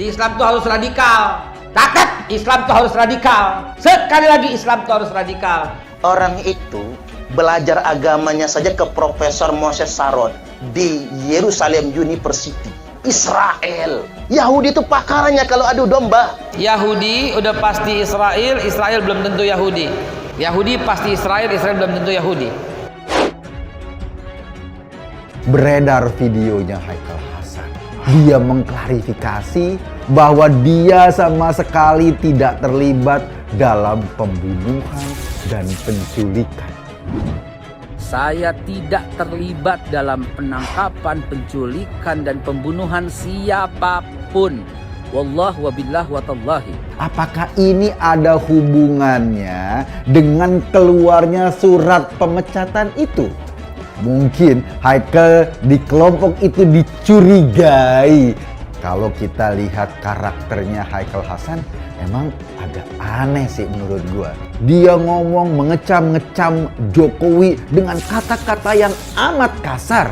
Jadi Islam itu harus radikal. Catat, Islam itu harus radikal. Sekali lagi Islam itu harus radikal. Orang itu belajar agamanya saja ke Profesor Moses Saron di Yerusalem University, Israel. Yahudi itu pakarannya kalau adu domba. Yahudi udah pasti Israel, Israel belum tentu Yahudi. Yahudi pasti Israel, Israel belum tentu Yahudi. Beredar videonya Haikal Hasan. Dia mengklarifikasi bahwa dia sama sekali tidak terlibat dalam pembunuhan dan penculikan. Saya tidak terlibat dalam penangkapan, penculikan, dan pembunuhan siapapun. Wallah wabillah watallahi. Apakah ini ada hubungannya dengan keluarnya surat pemecatan itu? Mungkin Haikal di kelompok itu dicurigai. Kalau kita lihat karakternya Haikal Hasan, emang agak aneh sih menurut gua. Dia ngomong mengecam-ngecam Jokowi dengan kata-kata yang amat kasar.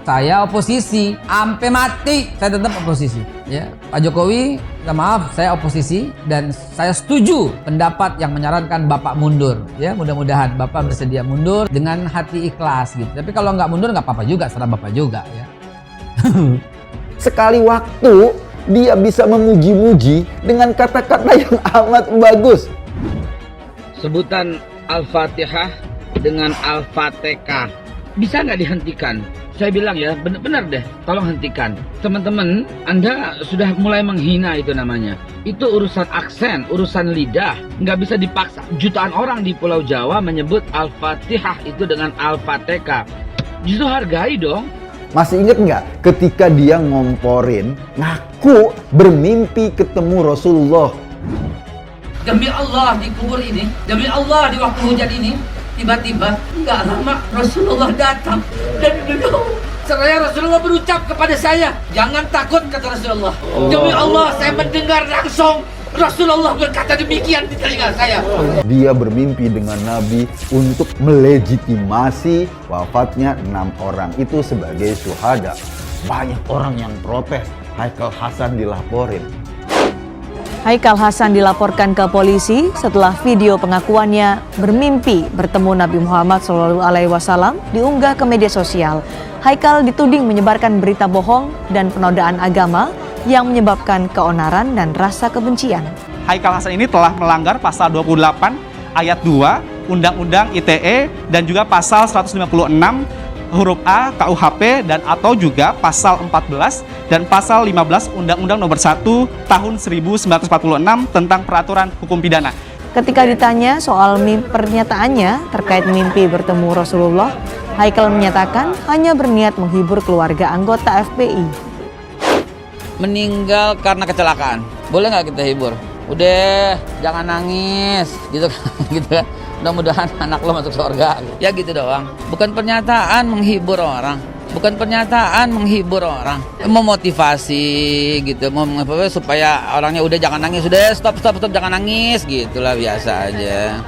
Saya oposisi, sampai mati saya tetap oposisi. Ya, Pak Jokowi, minta maaf, saya oposisi dan saya setuju pendapat yang menyarankan Bapak mundur. Ya, mudah-mudahan Bapak bersedia mundur dengan hati ikhlas gitu. Tapi kalau nggak mundur nggak apa-apa juga, serah Bapak juga ya. Sekali waktu dia bisa memuji-muji dengan kata-kata yang amat bagus. Sebutan Al-Fatihah dengan Al-Fatihah bisa nggak dihentikan? Saya bilang ya, benar-benar deh, tolong hentikan. Teman-teman, Anda sudah mulai menghina itu namanya. Itu urusan aksen, urusan lidah. Nggak bisa dipaksa. Jutaan orang di Pulau Jawa menyebut Al-Fatihah itu dengan Al-Fatihah. Justru hargai dong. Masih inget nggak ketika dia ngomporin, ngaku bermimpi ketemu Rasulullah. Demi Allah di kubur ini, demi Allah di waktu hujan ini, tiba-tiba nggak lama Rasulullah datang dan beliau seraya Rasulullah berucap kepada saya, jangan takut, kata Rasulullah. Demi Allah saya mendengar langsung Rasulullah berkata demikian di telinga saya. Dia bermimpi dengan Nabi untuk melegitimasi wafatnya 6 orang itu sebagai syuhada. Banyak orang yang protes, Haikal Hasan dilaporin. Haikal Hasan dilaporkan ke polisi setelah video pengakuannya bermimpi bertemu Nabi Muhammad SAW diunggah ke media sosial. Haikal dituding menyebarkan berita bohong dan penodaan agama yang menyebabkan keonaran dan rasa kebencian. Haikal Hasan ini telah melanggar pasal 28 ayat 2 Undang-Undang ITE dan juga pasal 156 huruf A KUHP dan atau juga pasal 14 dan pasal 15 Undang-Undang Nomor 1 Tahun 1946 tentang Peraturan Hukum Pidana. Ketika ditanya soal pernyataannya terkait mimpi bertemu Rasulullah, Haikal menyatakan hanya berniat menghibur keluarga anggota FPI. Meninggal karena kecelakaan, boleh nggak kita hibur? Udah, jangan nangis, gitu kan? Gitu kan? Mudah-mudahan anak lo masuk surga. Ya gitu doang. Bukan pernyataan menghibur orang. Bukan pernyataan menghibur orang. Memotivasi gitu, supaya orangnya udah jangan nangis, udah stop jangan nangis, gitulah biasa aja.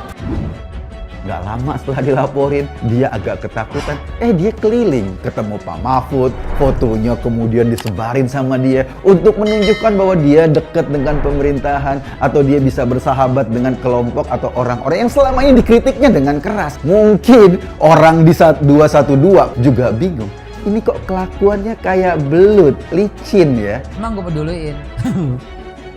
Gak lama setelah dilaporin, dia agak ketakutan. Dia keliling ketemu Pak Mahfud, fotonya kemudian disebarin sama dia untuk menunjukkan bahwa dia dekat dengan pemerintahan atau dia bisa bersahabat dengan kelompok atau orang-orang yang selama ini dikritiknya dengan keras. Mungkin orang di 212 juga bingung. Ini kok kelakuannya kayak belut, licin ya? Emang gue peduliin.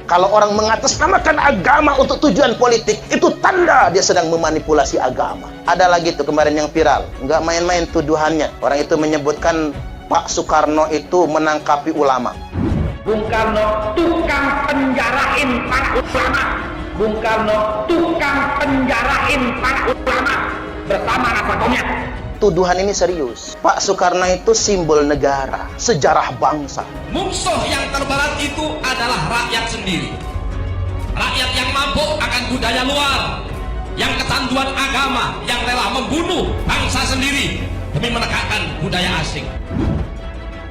Kalau orang mengatasnamakan agama untuk tujuan politik, itu tanda dia sedang memanipulasi agama. Ada lagi tuh kemarin yang viral, nggak main-main tuduhannya. Orang itu menyebutkan Pak Soekarno itu menangkapi ulama. Bung Karno tukang penjarain para ulama. Bung Karno tukang penjarain para ulama bersama rasa komnya. Tuduhan ini serius. Pak Soekarno itu simbol negara, sejarah bangsa. Musuh yang terberat itu adalah rakyat sendiri. Rakyat yang mabuk akan budaya luar, yang kecanduan agama, yang rela membunuh bangsa sendiri demi menegakkan budaya asing.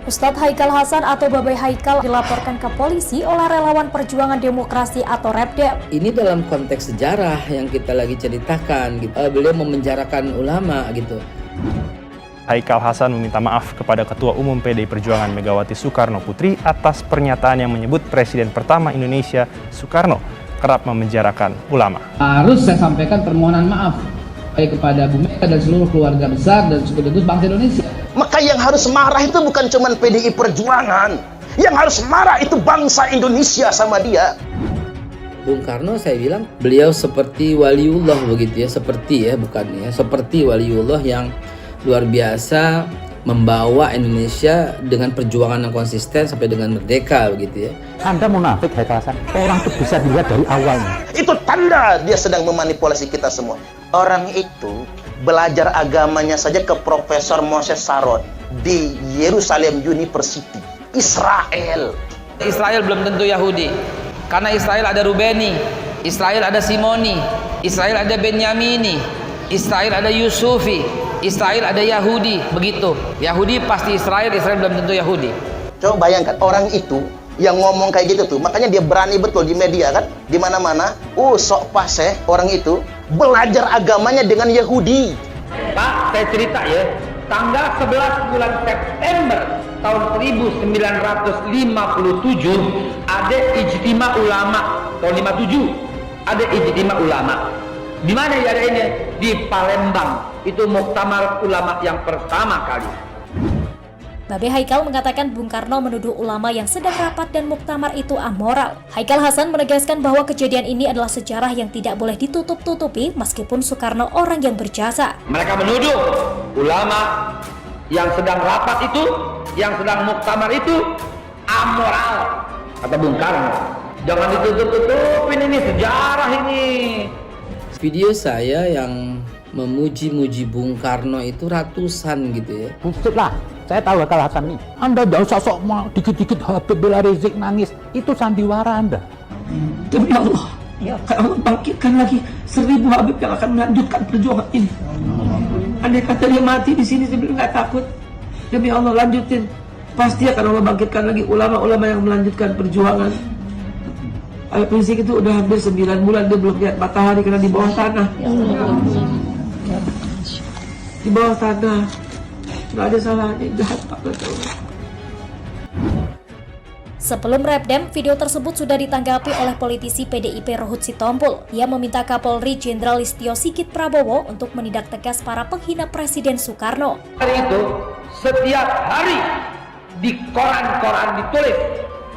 Ustadz Haikal Hasan atau Babai Haikal dilaporkan ke polisi oleh relawan perjuangan demokrasi atau REPDEM. Ini dalam konteks sejarah yang kita lagi ceritakan gitu. Beliau memenjarakan ulama gitu. Haikal Hasan meminta maaf kepada Ketua Umum PDI Perjuangan Megawati Soekarno Putri atas pernyataan yang menyebut Presiden pertama Indonesia Soekarno kerap memenjarakan ulama. Harus saya sampaikan permohonan maaf baik kepada Bu Mega dan seluruh keluarga besar dan sekaligus bangsa Indonesia. Maka yang harus marah itu bukan cuma PDI Perjuangan. Yang harus marah itu bangsa Indonesia sama dia. Bung Karno saya bilang beliau seperti waliullah begitu ya, seperti ya bukan ya, seperti waliullah yang luar biasa membawa Indonesia dengan perjuangan yang konsisten sampai dengan merdeka begitu ya. Anda munafik, Haikal Hasan. Orang itu bisa dilihat dari awalnya. Itu tanda dia sedang memanipulasi kita semua. Orang itu belajar agamanya saja ke Profesor Moses Saron di Yerusalem University, Israel. Israel belum tentu Yahudi. Karena Israel ada Rubeni, Israel ada Simoni, Israel ada Benyamini, Israel ada Yusufi, Israel ada Yahudi, begitu. Yahudi pasti Israel, Israel belum tentu Yahudi. Coba bayangkan orang itu yang ngomong kayak gitu tuh, makanya dia berani betul di media kan, di mana-mana. Sok paseh orang itu belajar agamanya dengan Yahudi. Pak, saya cerita ya, tanggal 11 bulan September tahun 1957 ada ijtima ulama tahun 57, ada ijtima ulama. Di mana ya ada ini? Di Palembang. Itu muktamar ulama yang pertama kali. Babe Haikal mengatakan Bung Karno menuduh ulama yang sedang rapat dan muktamar itu amoral. Haikal Hasan menegaskan bahwa kejadian ini adalah sejarah yang tidak boleh ditutup-tutupi meskipun Soekarno orang yang berjasa. Mereka menuduh ulama yang sedang rapat itu, yang sedang muktamar itu amoral, kata Bung Karno. Jangan ditutup-tutupin, ini sejarah ini. Video saya yang memuji-muji Bung Karno itu ratusan gitu ya. Buset lah. Saya tahu Haikal Hasan nih. Anda jauh sosok mau dikit-dikit Habib Bela Rizik nangis. Itu sandiwara Anda. Demi Allah, ya Allah bangkitkan lagi 1000 Habib yang akan melanjutkan perjuangan ini. Andai kata dia mati di sini, saya bilang nggak takut. Demi Allah lanjutin. Pasti akan Allah bangkitkan lagi ulama-ulama yang melanjutkan perjuangan. Habib Rizik itu udah hampir 9 bulan dia belum lihat matahari karena di bawah tanah. Di bawah tanah. Nggak ada salahnya, jahat Pak. Sebelum Repdem, video tersebut sudah ditanggapi oleh politisi PDIP Rohut Sitompul. Ia meminta Kapolri Jenderal Listio Sigit Prabowo untuk menindak tegas para penghina Presiden Soekarno. Hari itu, setiap hari di koran-koran ditulis,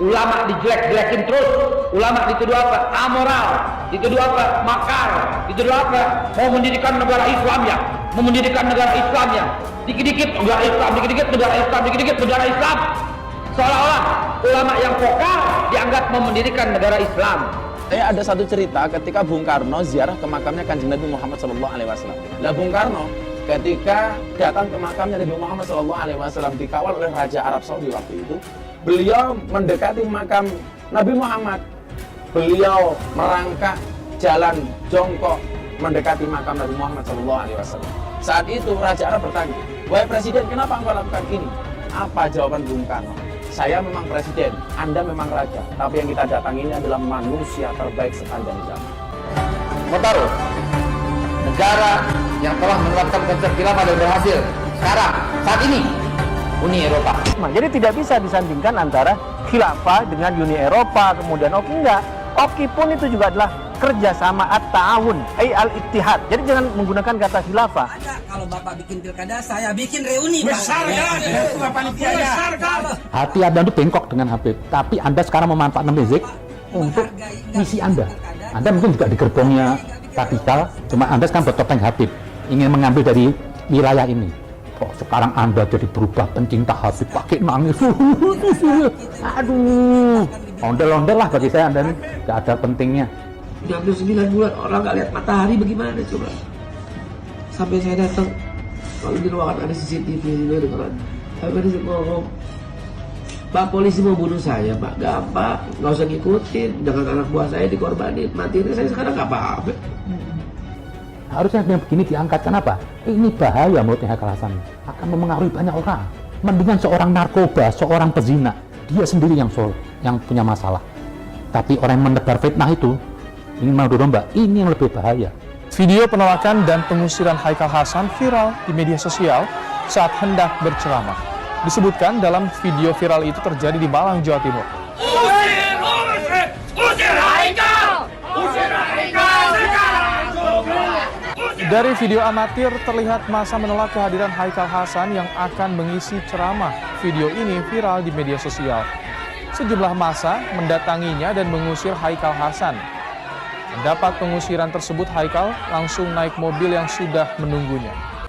ulama dijelek-jelekin terus, ulama dituduh apa? Amoral, dituduh apa? Makar, dituduh apa? Mau mendirikan negara Islam ya, mau mendirikan negara Islam ya. Dikit-dikit negara Islam, dikit-dikit negara Islam, dikit-dikit negara Islam. Seolah-olah ulama yang vokal dianggap mau mendirikan negara Islam. Saya ada satu cerita ketika Bung Karno ziarah ke makamnya Kanjeng Nabi Muhammad SAW. Nah, Bung Karno ketika datang ke makamnya Nabi Muhammad SAW dikawal oleh Raja Arab Saudi waktu itu, beliau mendekati makam Nabi Muhammad. Beliau merangkak jalan jongkok mendekati makam Nabi Muhammad SAW. Saat itu Raja Arab bertanya, "Wahai Presiden, kenapa engkau lakukan ini?" Apa jawaban Bung Karno? "Saya memang presiden, Anda memang raja, tapi yang kita datangi ini adalah manusia terbaik sepanjang zaman." Mau taruh negara yang telah menerapkan konsep khilafah dan berhasil sekarang, saat ini, Uni Eropa. Jadi tidak bisa disandingkan antara khilafah dengan Uni Eropa, kemudian OKI enggak. OKI pun itu juga adalah kerjasama at-ta'awun, al-ittihad. Jadi jangan menggunakan kata khilafah. Kalau Bapak bikin pilkada, saya bikin reuni. Besar ya, Hati Anda itu bengkok dengan Habib, tapi Anda sekarang memanfaatkan Rizik untuk misi Anda. Anda mungkin juga di gerbongnya radikal, cuma Anda sekarang bertopeng Habib, ingin mengambil dari wilayah ini. Kok sekarang Anda jadi berubah pencinta Habib, pakai nangis. Aduh, ondel-ondel lah bagi saya Anda ini, gak ada pentingnya. Udah hampir 9 bulan orang nggak lihat matahari, bagaimana coba? Sampai saya datang, kalau di ruangan ada CCTV juga dengeran. Habib Rizik ngomong, "Pak, polisi mau bunuh saya, Pak. Gampang, nggak usah ngikutin. Jangan anak buah saya dikorbanin. Matiin saya sekarang nggak apa-apa." Harusnya yang begini diangkat, kenapa? Ini bahaya menurut Haikal Hasan, akan memengaruhi banyak orang. Mendingan seorang narkoba, seorang pezina, dia sendiri yang punya masalah. Tapi orang yang menebar fitnah itu ingin mengadu domba, ini yang lebih bahaya. Video penolakan dan pengusiran Haikal Hasan viral di media sosial saat hendak berceramah. Disebutkan dalam video viral itu terjadi di Malang, Jawa Timur. Dari video amatir terlihat massa menolak kehadiran Haikal Hasan yang akan mengisi ceramah. Video ini viral di media sosial. Sejumlah massa mendatanginya dan mengusir Haikal Hasan. Mendapat pengusiran tersebut, Haikal langsung naik mobil yang sudah menunggunya.